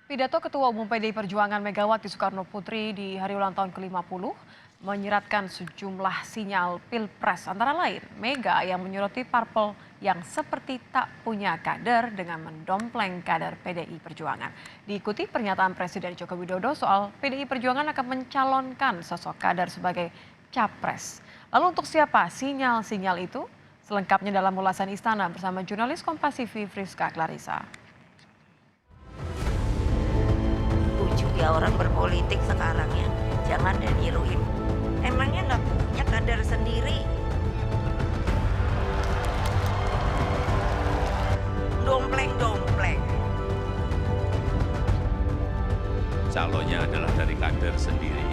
Pidato Ketua Umum PDI Perjuangan Megawati Soekarnoputri di hari ulang tahun ke-50 menyiratkan sejumlah sinyal pilpres antara lain Mega yang menyoroti parpol yang seperti tak punya kader dengan mendompleng kader PDI Perjuangan. Diikuti pernyataan Presiden Joko Widodo soal PDI Perjuangan akan mencalonkan sosok kader sebagai capres. Lalu untuk siapa sinyal-sinyal itu? Selengkapnya dalam ulasan Istana bersama jurnalis Kompas TV Friska Clarissa. Ya orang berpolitik sekarang ya, jangan deh niruin. Emangnya nggak punya kader sendiri? Dompleng. Calonnya adalah dari kader sendiri.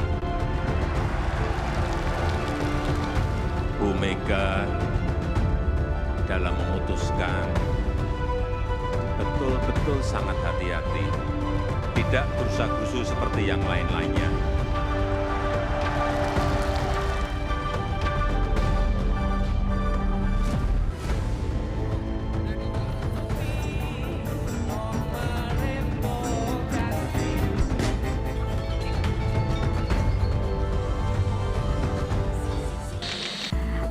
Bu Mega dalam memutuskan betul-betul sangat hati-hati. Tidak gerusa-gerusu seperti yang lain-lainnya.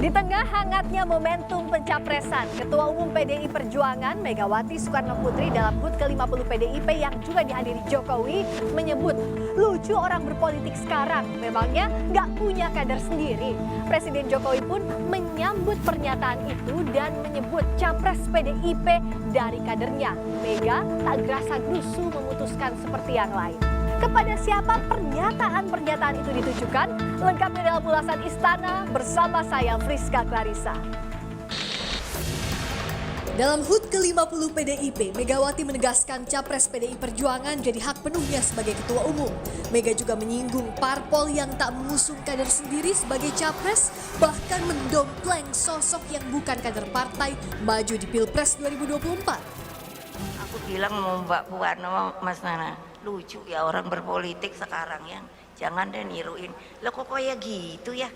Di tengah hangatnya momentum pencapresan, Ketua Umum PDI Perjuangan Megawati Soekarnoputri dalam HUT ke-50 PDIP yang juga dihadiri Jokowi menyebut lucu orang berpolitik sekarang, memangnya nggak punya kader sendiri. Presiden Jokowi pun menyambut pernyataan itu dan menyebut capres PDIP dari kadernya. Mega tak gerasa-gerusu memutuskan seperti yang lain. Kepada siapa pernyataan-pernyataan itu ditujukan? Lengkapnya dalam ulasan Istana bersama saya Friska Clarissa. Dalam HUT ke-50 PDIP, Megawati menegaskan capres PDI Perjuangan jadi hak penuhnya sebagai ketua umum. Mega juga menyinggung parpol yang tak mengusung kader sendiri sebagai capres, bahkan mendompleng sosok yang bukan kader partai maju di Pilpres 2024. Aku bilang mau Mbak Puan, Mas Nana, lucu ya orang berpolitik sekarang ya. Jangan deh niruin. Lah kok kayak gitu ya?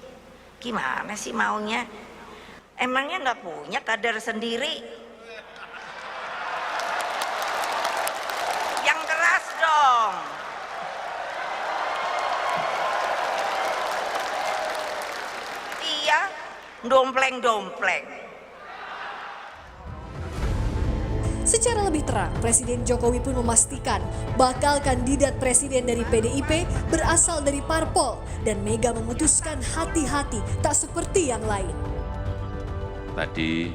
Gimana sih maunya? Emangnya nggak punya kader sendiri? Yang keras dong. Iya, dompleng. Secara lebih terang, Presiden Jokowi pun memastikan bakal kandidat presiden dari PDIP berasal dari parpol dan Mega memutuskan hati-hati tak seperti yang lain. Tadi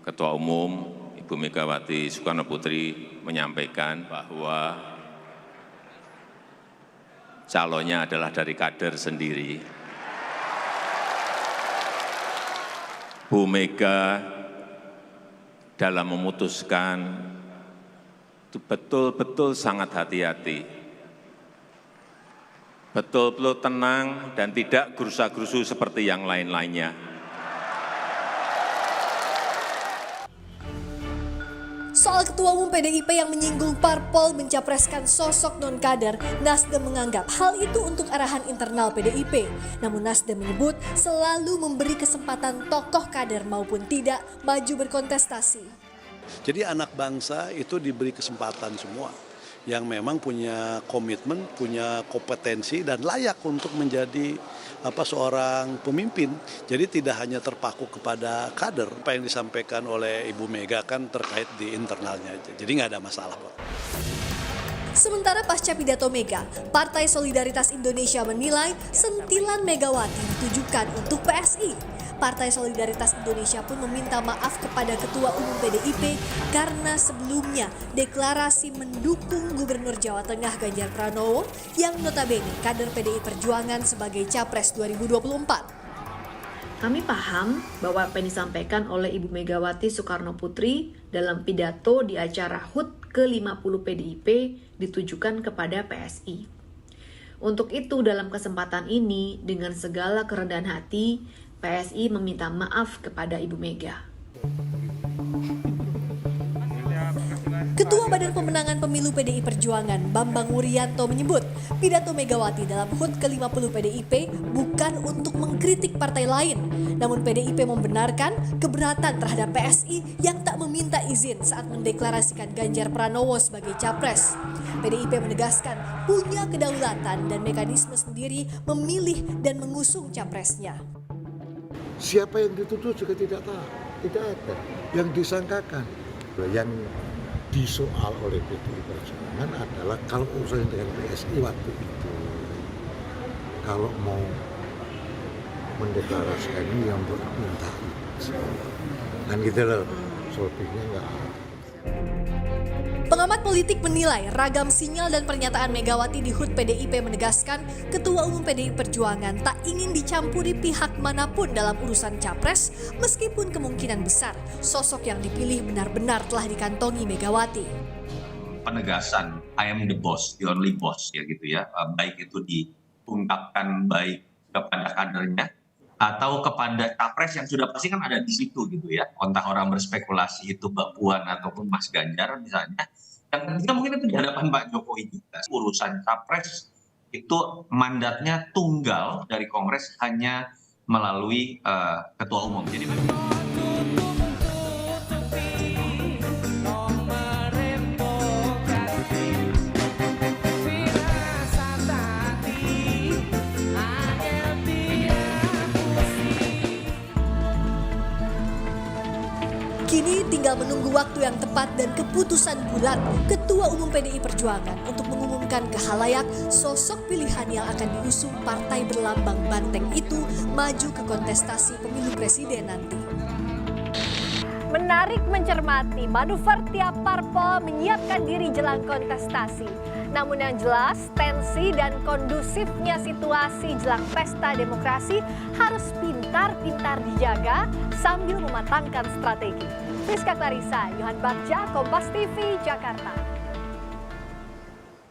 Ketua Umum Ibu Megawati Soekarnoputri menyampaikan bahwa calonnya adalah dari kader sendiri. Bu Mega dalam memutuskan itu betul-betul sangat hati-hati, betul-betul tenang dan tidak gerusa-gerusu seperti yang lain-lainnya. Soal Ketua Umum PDIP yang menyinggung parpol mencapreskan sosok non-kader, Nasdem menganggap hal itu untuk arahan internal PDIP. Namun Nasdem menyebut selalu memberi kesempatan tokoh kader maupun tidak maju berkontestasi. Jadi anak bangsa itu diberi kesempatan semua yang memang punya komitmen, punya kompetensi dan layak untuk menjadi seorang pemimpin. Jadi tidak hanya terpaku kepada kader. Apa yang disampaikan oleh Ibu Mega kan terkait di internalnya aja. Jadi nggak ada masalah kok. Sementara pasca pidato Mega, Partai Solidaritas Indonesia menilai sentilan Megawati ditujukan untuk PSI. Partai Solidaritas Indonesia pun meminta maaf kepada Ketua Umum PDIP karena sebelumnya deklarasi mendukung Gubernur Jawa Tengah Ganjar Pranowo yang notabene kader PDI Perjuangan sebagai Capres 2024. Kami paham bahwa apa yang disampaikan oleh Ibu Megawati Soekarnoputri dalam pidato di acara HUT ke-50 PDIP ditujukan kepada PSI. Untuk itu dalam kesempatan ini dengan segala kerendahan hati, PSI meminta maaf kepada Ibu Mega. Ketua Badan Pemenangan Pemilu PDI Perjuangan Bambang Wuryanto menyebut pidato Megawati dalam HUT ke-50 PDIP bukan untuk mengkritik partai lain. Namun PDIP membenarkan keberatan terhadap PSI yang tak meminta izin saat mendeklarasikan Ganjar Pranowo sebagai capres. PDIP menegaskan punya kedaulatan dan mekanisme sendiri memilih dan mengusung capresnya. Siapa yang dituduh juga tidak tahu, tidak ada. Yang disangkakan, yang disoal oleh PDI Perjuangan adalah kalau urusan dengan PSI waktu itu, kalau mau mendeklarasikan ini yang minta izin, kan gitu loh, selebihnya enggak ada. Pengamat politik menilai ragam sinyal dan pernyataan Megawati di HUT PDIP menegaskan Ketua Umum PDI Perjuangan tak ingin dicampuri pihak manapun dalam urusan capres meskipun kemungkinan besar sosok yang dipilih benar-benar telah dikantongi Megawati. Penegasan I am the boss, the only boss ya gitu ya, baik itu diungkapkan baik kepada kadernya atau kepada capres yang sudah pasti kan ada di situ gitu ya. Entah orang berspekulasi itu Mbak Puan ataupun Mas Ganjar misalnya. Dan ketiga mungkin itu di hadapan Pak Jokowi juga. Urusan capres itu mandatnya tunggal dari Kongres hanya melalui Ketua Umum. Jadi Kini tinggal menunggu waktu yang tepat dan keputusan bulat Ketua Umum PDI Perjuangan untuk mengumumkan ke khalayak sosok pilihan yang akan diusung partai berlambang banteng itu maju ke kontestasi pemilu presiden nanti. Menarik mencermati manuver tiap parpol menyiapkan diri jelang kontestasi. Namun yang jelas, tensi dan kondusifnya situasi jelang pesta demokrasi harus pintar-pintar dijaga sambil mematangkan strategi. Rizka Clarissa, Yohan Bagja, Kompas TV, Jakarta.